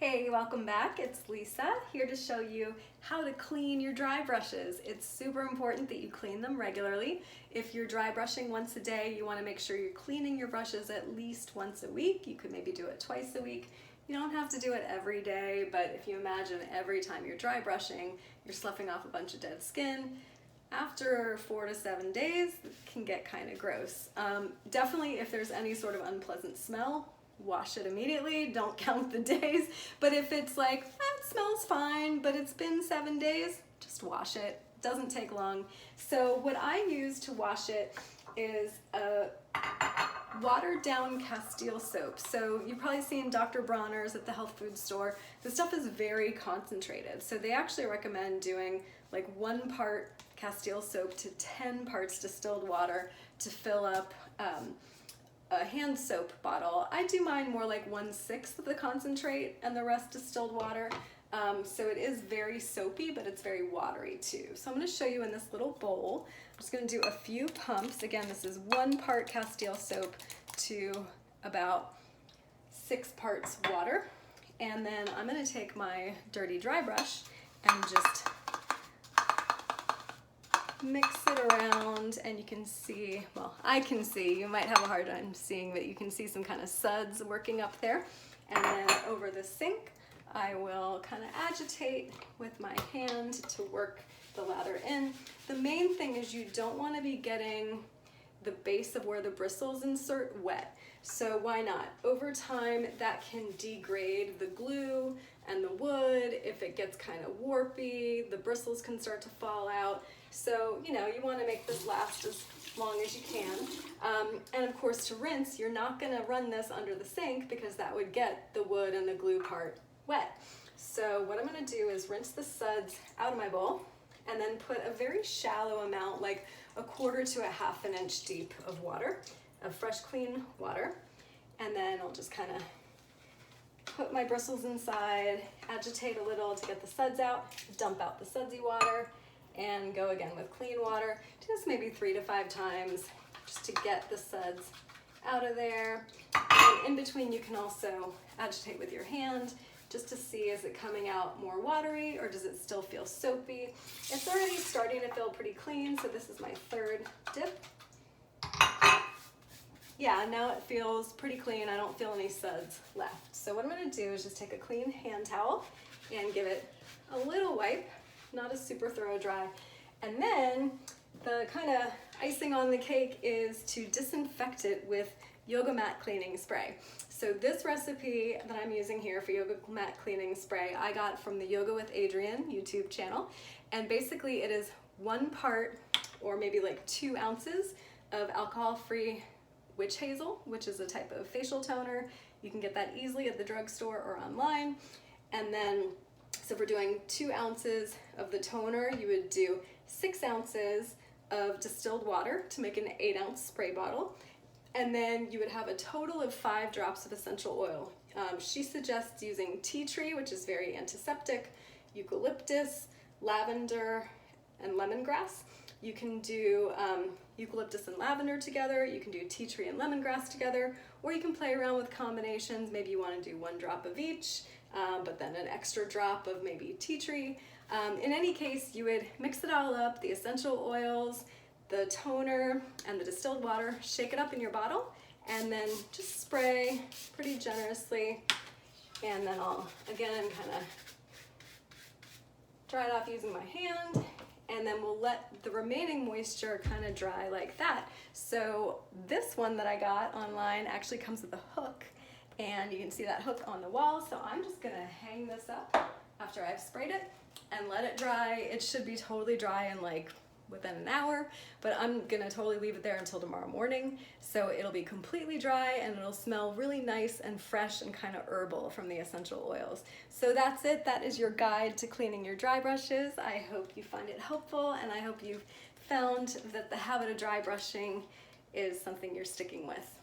Hey, welcome back. It's Lisa here to show you how to clean your dry brushes. It's super important that you clean them regularly. If you're dry brushing once a day, you want to make sure you're cleaning your brushes at least once a week. You could maybe do it twice a week. You don't have to do it every day, but if you imagine every time you're dry brushing, you're sloughing off a bunch of dead skin. After 4 to 7 days, it can get kind of gross. Definitely if there's any sort of unpleasant smell, wash it immediately, don't count the days. But if it's like, it smells fine, but it's been 7 days, just wash it. It doesn't take long. So what I use to wash it is a watered down Castile soap. So you've probably seen Dr. Bronner's at the health food store. The stuff is very concentrated. So they actually recommend doing like 1 part Castile soap to 10 parts distilled water to fill up a hand soap bottle. I do mine more like 1/6 of the concentrate and the rest distilled water. So it is very soapy, but it's very watery too. So I'm going to show you in this little bowl. I'm just going to do a few pumps. Again, this is 1 part Castile soap to about 6 parts water. And then I'm going to take my dirty dry brush and just mix it around, and you can see, well, I can see, you might have a hard time seeing, but you can see some kind of suds working up there. And then over the sink, I will kind of agitate with my hand to work the lather in. The main thing is you don't want to be getting the base of where the bristles insert wet. So why not? Over time, that can degrade the glue and the wood. If it gets kind of warpy, the bristles can start to fall out. So, you know, you want to make this last as long as you can. And of course, to rinse, you're not going to run this under the sink because that would get the wood and the glue part wet. So what I'm going to do is rinse the suds out of my bowl and then put a very shallow amount, like 1/4 to 1/2 inch deep of water, of fresh, clean water. And then I'll just kind of put my bristles inside, agitate a little to get the suds out, dump out the sudsy water, and go again with clean water, just maybe 3 to 5 times, just to get the suds out of there. And in between, you can also agitate with your hand, just to see, is it coming out more watery or does it still feel soapy? It's already starting to feel pretty clean, so this is my 3rd dip. Yeah, now it feels pretty clean. I don't feel any suds left. So what I'm going to do is just take a clean hand towel and give it a little wipe, not a super thorough dry. And then the kind of icing on the cake is to disinfect it with yoga mat cleaning spray. So this recipe that I'm using here for yoga mat cleaning spray, I got from the Yoga with Adriene YouTube channel. And basically it is 1 part or maybe like 2 ounces of alcohol-free witch hazel, which is a type of facial toner. You can get that easily at the drugstore or online. And then, so if we're doing 2 ounces of the toner, you would do 6 ounces of distilled water to make an 8-ounce spray bottle. And then you would have a total of 5 drops of essential oil. She suggests using tea tree, which is very antiseptic, eucalyptus, lavender, and lemongrass. You can do eucalyptus and lavender together, you can do tea tree and lemongrass together, or you can play around with combinations. Maybe you want to do 1 drop of each, but then an extra drop of maybe tea tree. In any case, you would mix it all up, the essential oils, the toner, and the distilled water, shake it up in your bottle, and then just spray pretty generously. And then I'll, again, kind of dry it off using my hand, and then we'll let the remaining moisture kind of dry like that. So this one that I got online actually comes with a hook, and you can see that hook on the wall. So I'm just gonna hang this up after I've sprayed it and let it dry. It should be totally dry in like within an hour, but I'm gonna totally leave it there until tomorrow morning. So it'll be completely dry and it'll smell really nice and fresh and kind of herbal from the essential oils. So that's it. That is your guide to cleaning your dry brushes. I hope you find it helpful, and I hope you've found that the habit of dry brushing is something you're sticking with.